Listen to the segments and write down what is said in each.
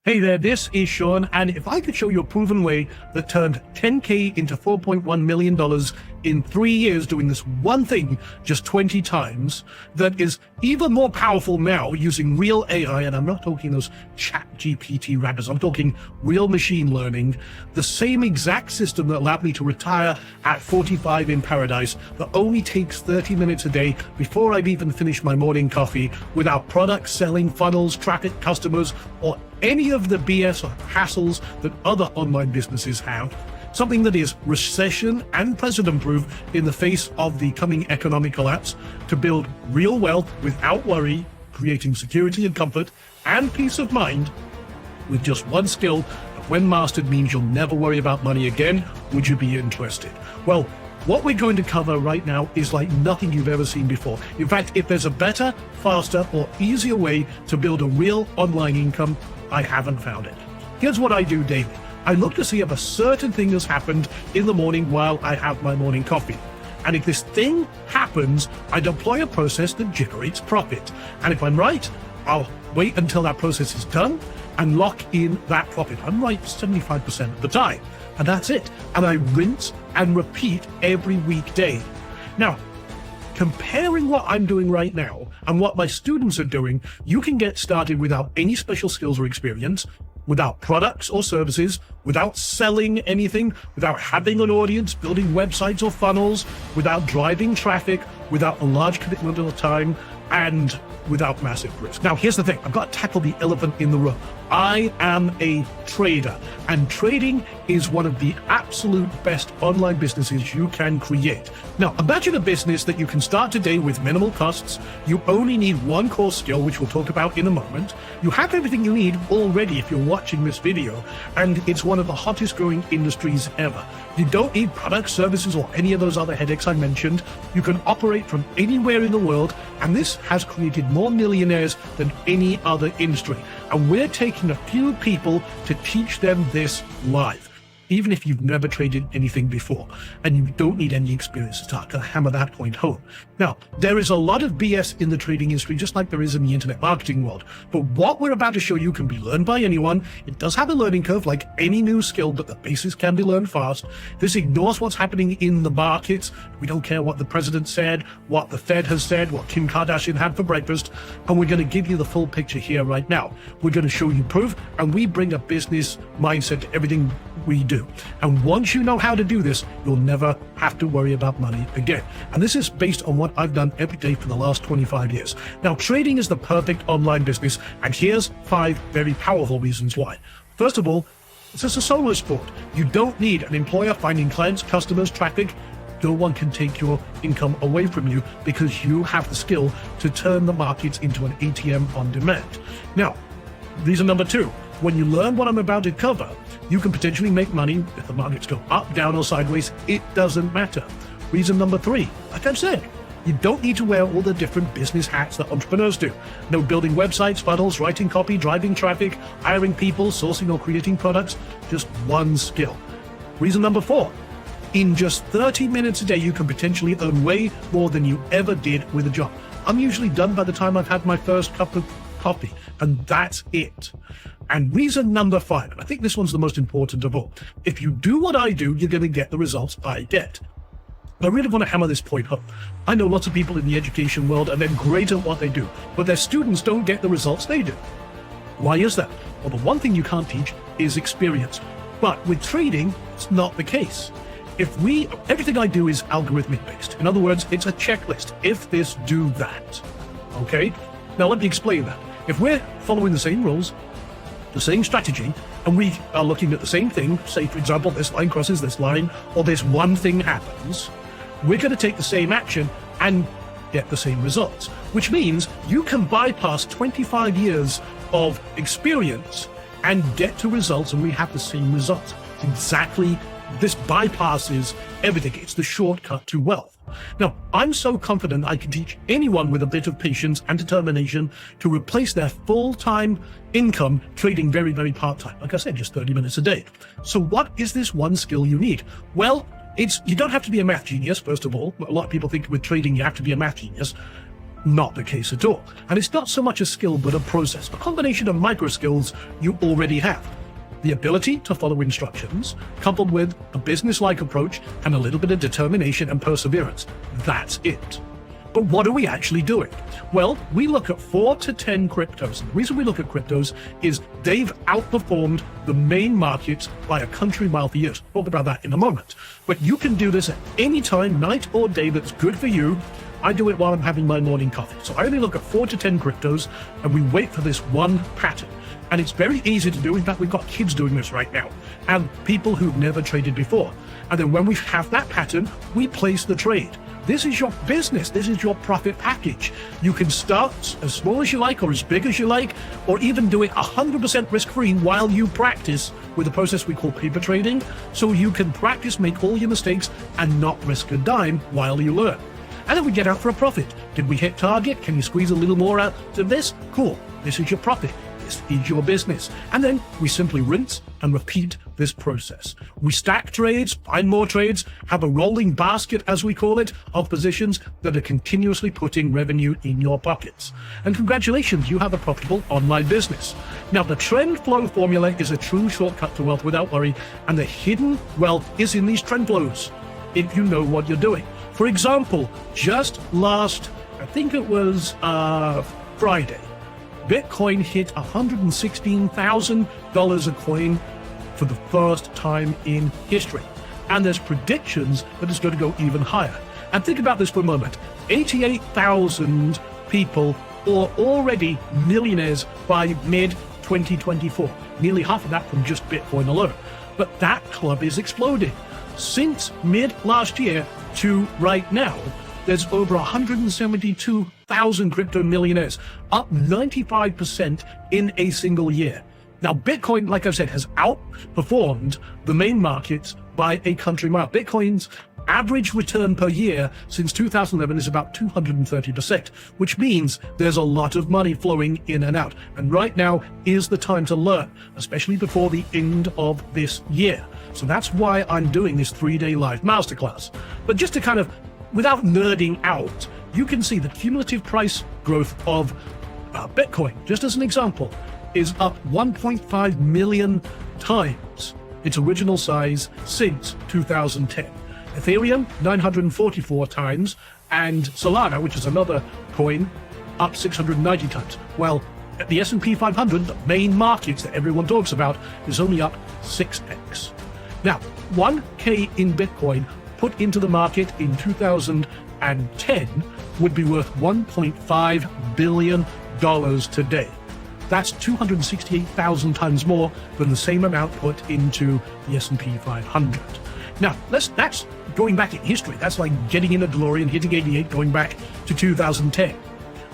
Hey there, this is Sean, and if I could show you a proven way that turned 10K into $4.1 million in 3 years doing this one thing just 20 times, that is even more powerful now using real AI, and I'm not talking those chat GPT rabbits, I'm talking real machine learning, the same exact system that allowed me to retire at 45 in paradise, that only takes 30 minutes a day before I've even finished my morning coffee, without products, selling, funnels, traffic, customers, or any of the BS or hassles that other online businesses have. Something that is recession and president-proof in the face of the coming economic collapse, to build real wealth without worry, creating security and comfort and peace of mind with just one skill that, when mastered, means you'll never worry about money again. Would you be interested? Well, what we're going to cover right now is like nothing you've ever seen before. In fact, if there's a better, faster, or easier way to build a real online income, I haven't found it. Here's what I do daily. I look to see if a certain thing has happened in the morning while I have my morning coffee. And if this thing happens, I deploy a process that generates profit. And if I'm right, I'll wait until that process is done and lock in that profit. I'm right 75% of the time. And that's it. And I rinse and repeat every weekday. Now, comparing what I'm doing right now and what my students are doing, you can get started without any special skills or experience, without products or services, without selling anything, without having an audience, building websites or funnels, without driving traffic, without a large commitment of time, and without massive risk. Now, here's the thing. I've got to tackle the elephant in the room. I am a trader, and trading is one of the absolute best online businesses you can create. Now, imagine a business that you can start today with minimal costs. You only need one core skill, which we'll talk about in a moment. You have everything you need already if you're watching this video, and it's one of the hottest growing industries ever. You don't need products, services, or any of those other headaches I mentioned. You can operate from anywhere in the world, and this has created more millionaires than any other industry. And we're taking a few people to teach them this live, even if you've never traded anything before, and you don't need any experience to start to hammer that point home. Now, there is a lot of BS in the trading industry, just like there is in the internet marketing world. But what we're about to show you can be learned by anyone. It does have a learning curve like any new skill, but the basics can be learned fast. This ignores what's happening in the markets. We don't care what the president said, what the Fed has said, what Kim Kardashian had for breakfast. And we're going to give you the full picture here right now. We're going to show you proof, and we bring a business mindset to everything we do. And once you know how to do this, you'll never have to worry about money again. And this is based on what I've done every day for the last 25 years. Now, trading is the perfect online business, and here's 5 very powerful reasons why. First of all, it's just a solo sport. You don't need an employer finding clients, customers, traffic. No one can take your income away from you because you have the skill to turn the markets into an ATM on demand. Now, reason number 2. When you learn what I'm about to cover, you can potentially make money if the markets go up, down, or sideways. It doesn't matter. Reason number 3, like I've said, you don't need to wear all the different business hats that entrepreneurs do. No building websites, funnels, writing copy, driving traffic, hiring people, sourcing or creating products. Just one skill. Reason number 4, in just 30 minutes a day, you can potentially earn way more than you ever did with a job. I'm usually done by the time I've had my first cup of coffee, and that's it. And reason number 5, and I think this one's the most important of all. If you do what I do, you're going to get the results I get. I really want to hammer this point home. I know lots of people in the education world, and they're great at what they do, but their students don't get the results they do. Why is that? Well, the one thing you can't teach is experience. But with trading, it's not the case. Everything I do is algorithmic based. In other words, it's a checklist. If this, do that. Okay? Now let me explain that. If we're following the same rules, the same strategy, and we are looking at the same thing, say for example, this line crosses this line, or this one thing happens, we're going to take the same action and get the same results, which means you can bypass 25 years of experience and get to results, and we have the same results. Exactly. This bypasses everything. It's the shortcut to wealth. Now, I'm so confident I can teach anyone with a bit of patience and determination to replace their full-time income trading very, very part-time. Like I said, just 30 minutes a day. So what is this one skill you need? Well, you don't have to be a math genius, first of all. A lot of people think with trading you have to be a math genius. Not the case at all. And it's not so much a skill, but a process, a combination of micro skills you already have. The ability to follow instructions, coupled with a business-like approach and a little bit of determination and perseverance. That's it. But what are we actually doing? Well, we look at 4 to 10 cryptos. And the reason we look at cryptos is they've outperformed the main markets by a country mile for years. We'll talk about that in a moment. But you can do this at any time, night or day, that's good for you. I do it while I'm having my morning coffee. So I only look at 4 to 10 cryptos, and we wait for this one pattern. And it's very easy to do. In fact, we've got kids doing this right now, and people who've never traded before. And then when we have that pattern, we place the trade. This is your business. This is your profit package. You can start as small as you like or as big as you like, or even do it 100% risk-free while you practice with a process we call paper trading. So you can practice, make all your mistakes, and not risk a dime while you learn. And then we get out for a profit. Did we hit target? Can you squeeze a little more out of this? Cool. This is your profit. This is your business. And then we simply rinse and repeat this process. We stack trades, find more trades, have a rolling basket, as we call it, of positions that are continuously putting revenue in your pockets. And congratulations, you have a profitable online business. Now, the TrendFlow formula is a true shortcut to wealth without worry, and the hidden wealth is in these trend flows, if you know what you're doing. For example, just last, I think it was Friday, Bitcoin hit $116,000 a coin for the first time in history. And there's predictions that it's going to go even higher. And think about this for a moment. 88,000 people are already millionaires by mid-2024. Nearly half of that from just Bitcoin alone. But that club is exploding. Since mid-last year to right now, there's over 172,000 crypto millionaires, up 95% in a single year. Now, Bitcoin, like I've said, has outperformed the main markets by a country mile. Bitcoin's average return per year since 2011 is about 230%, which means there's a lot of money flowing in and out. And right now is the time to learn, especially before the end of this year. So that's why I'm doing this 3-day live masterclass. But just to kind of, without nerding out, you can see the cumulative price growth of Bitcoin, just as an example, is up 1.5 million times its original size since 2010. Ethereum, 944 times, and Solana, which is another coin, up 690 times. Well, the S&P 500, the main markets that everyone talks about, is only up 6x. Now, 1K in Bitcoin put into the market in 2010 would be worth $1.5 billion today. That's 268,000 times more than the same amount put into the S&P 500. Now, that's going back in history. That's like getting in a DeLorean, hitting 88, going back to 2010.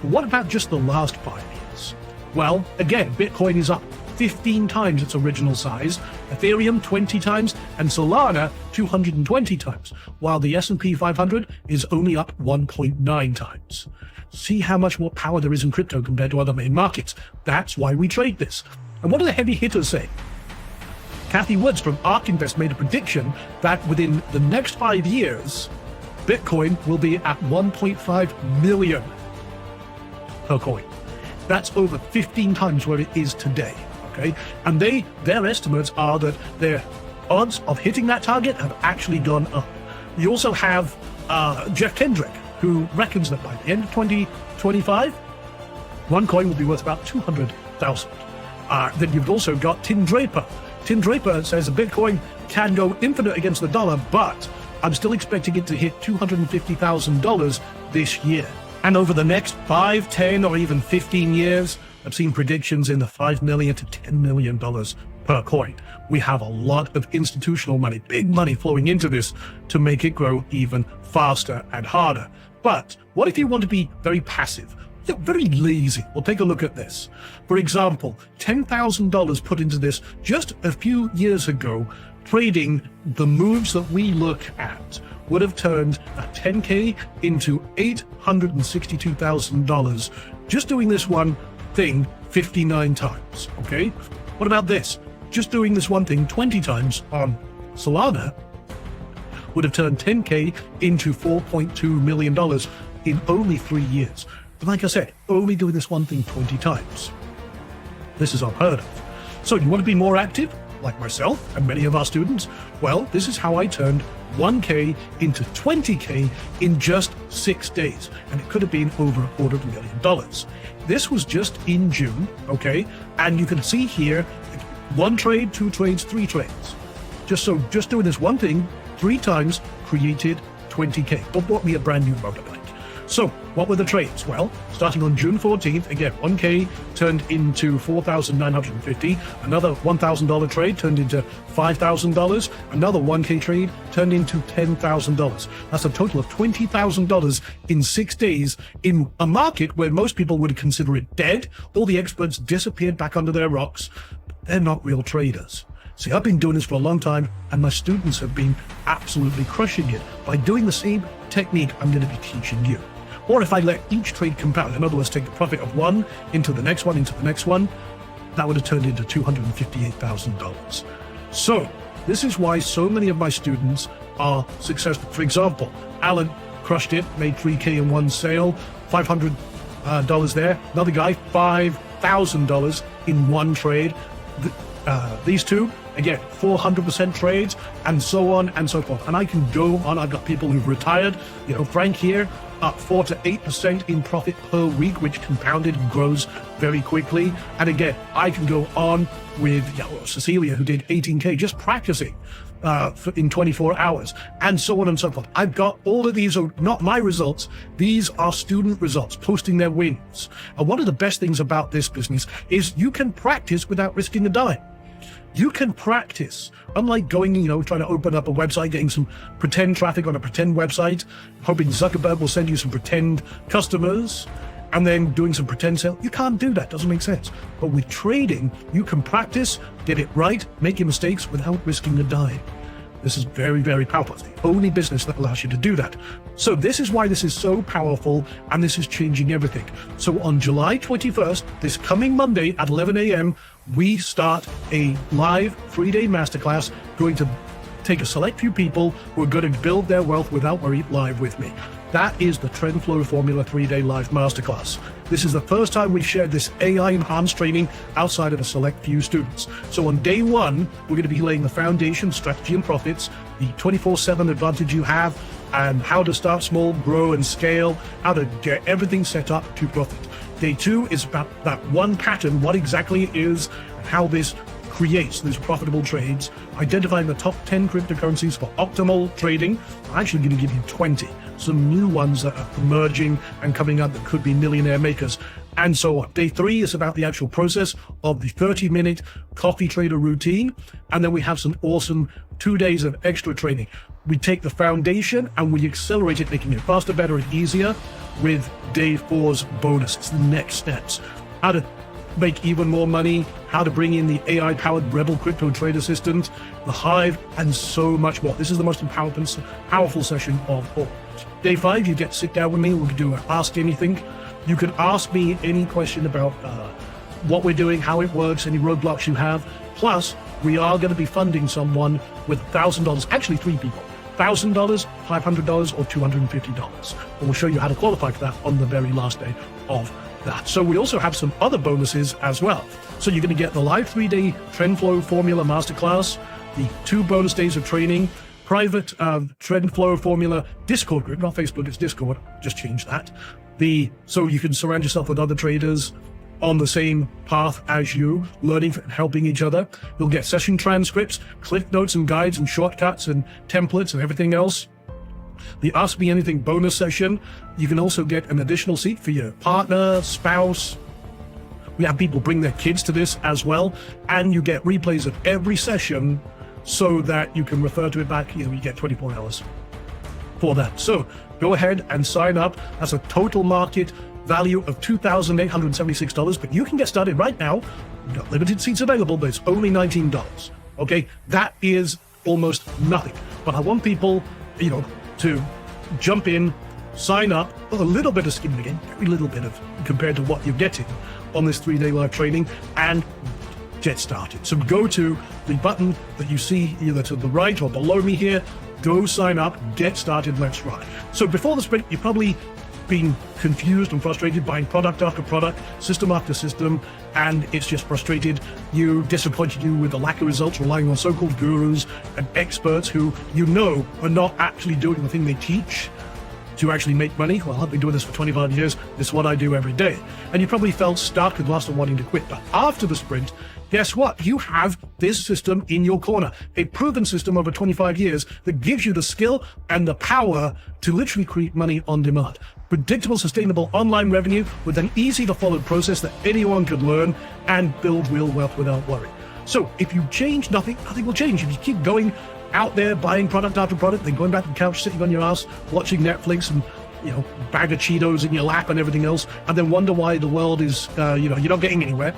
But what about just the last 5 years? Well, again, Bitcoin is up 15 times its original size, Ethereum 20 times, and Solana 220 times, while the S&P 500 is only up 1.9 times. See how much more power there is in crypto compared to other main markets. That's why we trade this. And what do the heavy hitters say? Kathy Woods from ARK Invest made a prediction that within the next 5 years, Bitcoin will be at 1.5 million per coin. That's over 15 times where it is today. Okay, and their estimates are that their odds of hitting that target have actually gone up. You also have Jeff Kendrick, who reckons that by the end of 2025, one coin will be worth about 200,000. Then you've also got Tim Draper. Tim Draper says a Bitcoin can go infinite against the dollar, but I'm still expecting it to hit $250,000 this year. And over the next 5, 10, or even 15 years, I've seen predictions in the $5 million to $10 million per coin. We have a lot of institutional money, big money flowing into this to make it grow even faster and harder. But what if you want to be very passive, very lazy? Well, take a look at this. For example, $10,000 put into this just a few years ago, trading the moves that we look at would have turned a 10K into $862,000 just doing this one thing 59 times, okay? What about this? Just doing this one thing 20 times on Solana would have turned 10K into $4.2 million in only 3 years. But like I said, only doing this one thing 20 times. This is unheard of. So you want to be more active, like myself and many of our students? Well, this is how I turned 1K into 20K in just 6 days. And it could have been over $250,000. This was just in June, okay? And you can see here, 1 trade, 2 trades, 3 trades. Just doing this one thing 3 times created 20K. But bought me a brand new motorbike. So what were the trades? Well, starting on June 14th, again, 1K turned into $4,950. Another $1,000 trade turned into $5,000. Another 1K trade turned into $10,000. That's a total of $20,000 in 6 days in a market where most people would consider it dead. All the experts disappeared back under their rocks. They're not real traders. See, I've been doing this for a long time, and my students have been absolutely crushing it by doing the same technique I'm going to be teaching you. Or if I let each trade compound, in other words, take the profit of one into the next one, into the next one, that would have turned into $258,000. So this is why so many of my students are successful. For example, Alan crushed it, made 3K in one sale, $500 there. Another guy, $5,000 in one trade. These two, again, 400% trades, and so on and so forth. And I can go on. I've got people who've retired. You know, Frank here, up 4 to 8% in profit per week, which compounded and grows very quickly. And again, I can go on with Cecilia, who did 18K just practicing in 24 hours, and so on and so forth. I've got all of these are not my results. These are student results, posting their wins. And one of the best things about this business is you can practice without risking a dime. You can practice, unlike going, trying to open up a website, getting some pretend traffic on a pretend website, hoping Zuckerberg will send you some pretend customers, and then doing some pretend sale. You can't do that. Doesn't make sense. But with trading, you can practice, get it right, make your mistakes without risking a dime. This is very, very powerful. It's the only business that allows you to do that. So this is why this is so powerful, and this is changing everything. So on July 21st, this coming Monday at 11 a.m., we start a live 3-day masterclass going to take a select few people who are going to build their wealth without worry live with me. That is the TrendFlow Formula 3-day live masterclass. This is the first time we've shared this AI-enhanced training outside of a select few students. So on day 1, we're going to be laying the foundation, strategy and profits, the 24/7 advantage you have, and how to start small, grow and scale, how to get everything set up to profit. Day 2 is about that one pattern, what exactly it is, and how this creates these profitable trades, identifying the top 10 cryptocurrencies for optimal trading. I'm actually going to give you 20, some new ones that are emerging and coming up that could be millionaire makers, and so on. Day 3 is about the actual process of the 30-minute coffee trader routine, and then we have some awesome 2 days of extra training. We take the foundation and we accelerate it, making it faster, better, and easier with day 4's bonuses, the next steps. How to make even more money, how to bring in the AI-powered Rebel crypto trade assistant, the Hive, and so much more. This is the most powerful session of all. Day 5, you get to sit down with me. We can do an Ask Anything. You can ask me any question about what we're doing, how it works, any roadblocks you have. Plus, we are going to be funding someone with $1,000, actually 3 people. $1,000, $500, or $250. And we'll show you how to qualify for that on the very last day of that. So we also have some other bonuses as well. So you're going to get the live 3-day TrendFlow Formula Masterclass, the 2 bonus days of training, private TrendFlow Formula Discord group, not Facebook, it's Discord, just change that. So you can surround yourself with other traders on the same path as you, learning and helping each other. You'll get session transcripts, cliff notes and guides and shortcuts and templates and everything else. The Ask Me Anything bonus session, you can also get an additional seat for your partner, spouse. We have people bring their kids to this as well, and you get replays of every session so that you can refer to it back. You get 24 hours for that. So go ahead and sign up. That's a total market value of $2,876, but you can get started right now. We've got limited seats available, but it's only $19. Okay, that is almost nothing. But I want people, to jump in, sign up, a little bit of skin in the game, very little bit of compared to what you're getting on this 3-day live training, and get started. So go to the button that you see either to the right or below me here, go sign up, get started, let's ride. So before the sprint, you probably been confused and frustrated buying product after product, system after system, and it's just frustrated you, disappointed you with the lack of results, relying on so-called gurus and experts who you know are not actually doing the thing they teach to actually make money. Well, I've been doing this for 25 years. This is what I do every day. And you probably felt stuck and lost and wanting to quit. But after the sprint, guess what? You have this system in your corner, a proven system over 25 years that gives you the skill and the power to literally create money on demand. Predictable, sustainable online revenue with an easy to follow process that anyone could learn and build real wealth without worry. So if you change nothing will change. If you keep going out there buying product after product, then going back to the couch, sitting on your ass, watching Netflix and, bag of Cheetos in your lap and everything else, and then wonder why the world is, you're not getting anywhere.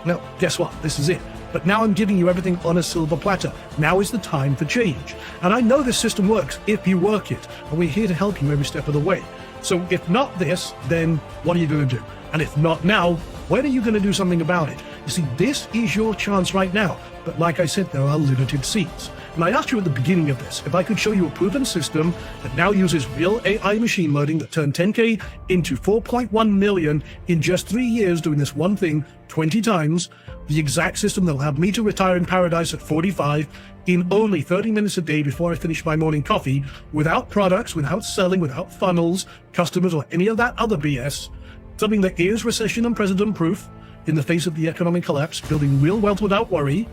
Well, guess what? This is it. But now I'm giving you everything on a silver platter. Now is the time for change. And I know this system works if you work it. And we're here to help you every step of the way. So if not this, then what are you going to do? And if not now, when are you going to do something about it? You see, this is your chance right now. But like I said, there are limited seats. And I asked you at the beginning of this if I could show you a proven system that now uses real AI machine learning that turned 10K into 4.1 million in just 3 years doing this one thing 20 times, the exact system that'll have me to retire in paradise at 45 in only 30 minutes a day before I finish my morning coffee, without products, without selling, without funnels, customers, or any of that other BS. Something that is recession and precedent proof in the face of the economic collapse, building real wealth without worry,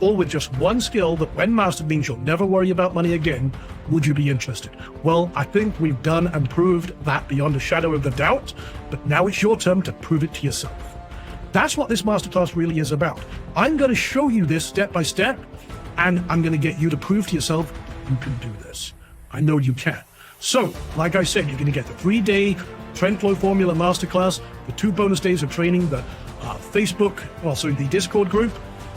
all with just one skill that when mastered means you'll never worry about money again. Would you be interested? Well, I think we've done and proved that beyond a shadow of a doubt, but now it's your turn to prove it to yourself. That's what this masterclass really is about. I'm going to show you this step by step, and I'm going to get you to prove to yourself you can do this. I know you can. So, like I said, you're going to get the 3-day TrendFlow Formula Masterclass, the 2 bonus days of training, the the Discord group,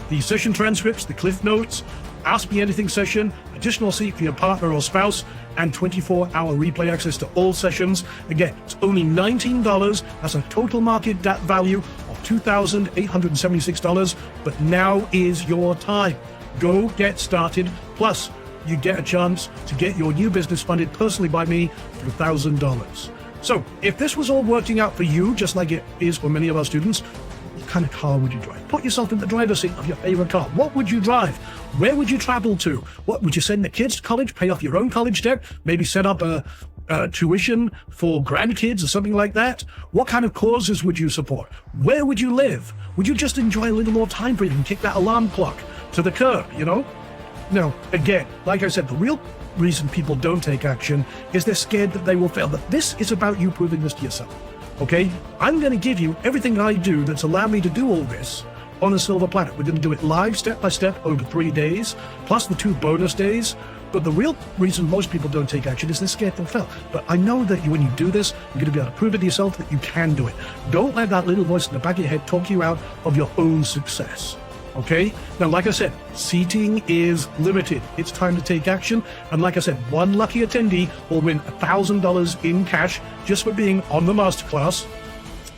the session transcripts, the cliff notes, Ask Me Anything session, additional seat for your partner or spouse, and 24-hour replay access to all sessions. Again, it's only $19. That's a total market value of $2,876, but now is your time. Go get started. Plus, you get a chance to get your new business funded personally by me for $1,000. So, if this was all working out for you, just like it is for many of our students, what kind of car would you drive? Put yourself in the driver's seat of your favorite car. What would you drive? Where would you travel to? What would you send the kids to college? Pay off your own college debt? Maybe set up a tuition for grandkids or something like that? What kind of causes would you support? Where would you live? Would you just enjoy a little more time freedom and kick that alarm clock to the curb, No, again, like I said, the real reason people don't take action is they're scared that they will fail. But this is about you proving this to yourself. Okay, I'm going to give you everything I do that's allowed me to do all this on a silver platter. We're going to do it live, step by step, over 3 days, plus the 2 bonus days. But the real reason most people don't take action is they're scared they'll fail. But I know that when you do this, you're going to be able to prove it to yourself that you can do it. Don't let that little voice in the back of your head talk you out of your own success. Okay? Now, like I said, seating is limited. It's time to take action. And like I said, one lucky attendee will win $1,000 in cash just for being on the masterclass.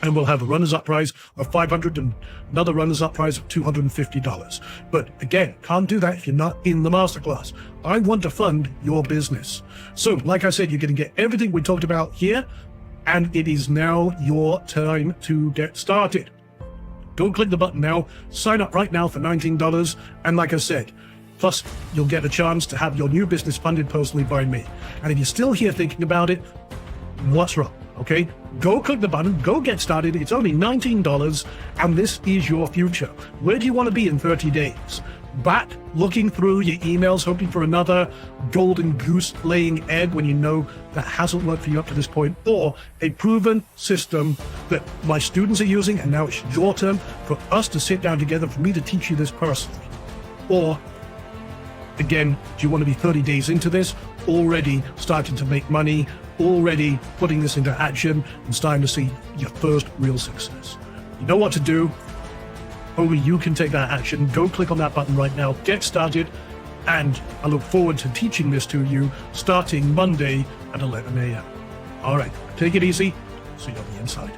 And we'll have a runners-up prize of $500 and another runners-up prize of $250. But again, can't do that if you're not in the masterclass. I want to fund your business. So, like I said, you're going to get everything we talked about here. And it is now your time to get started. Go click the button now, sign up right now for $19, and like I said, plus you'll get a chance to have your new business funded personally by me. And if you're still here thinking about it, what's wrong? Okay, go click the button, go get started. It's only $19, and this is your future. Where do you want to be in 30 days? Back looking through your emails, hoping for another golden goose laying egg when you know that hasn't worked for you up to this point, or a proven system that my students are using, and now it's your turn for us to sit down together, for me to teach you this personally. Or, again, do you want to be 30 days into this, already starting to make money, already putting this into action, and starting to see your first real success? You know what to do. Only you can take that action. Go click on that button right now, get started, and I look forward to teaching this to you starting Monday at 11 a.m. All right, take it easy. See you on the inside.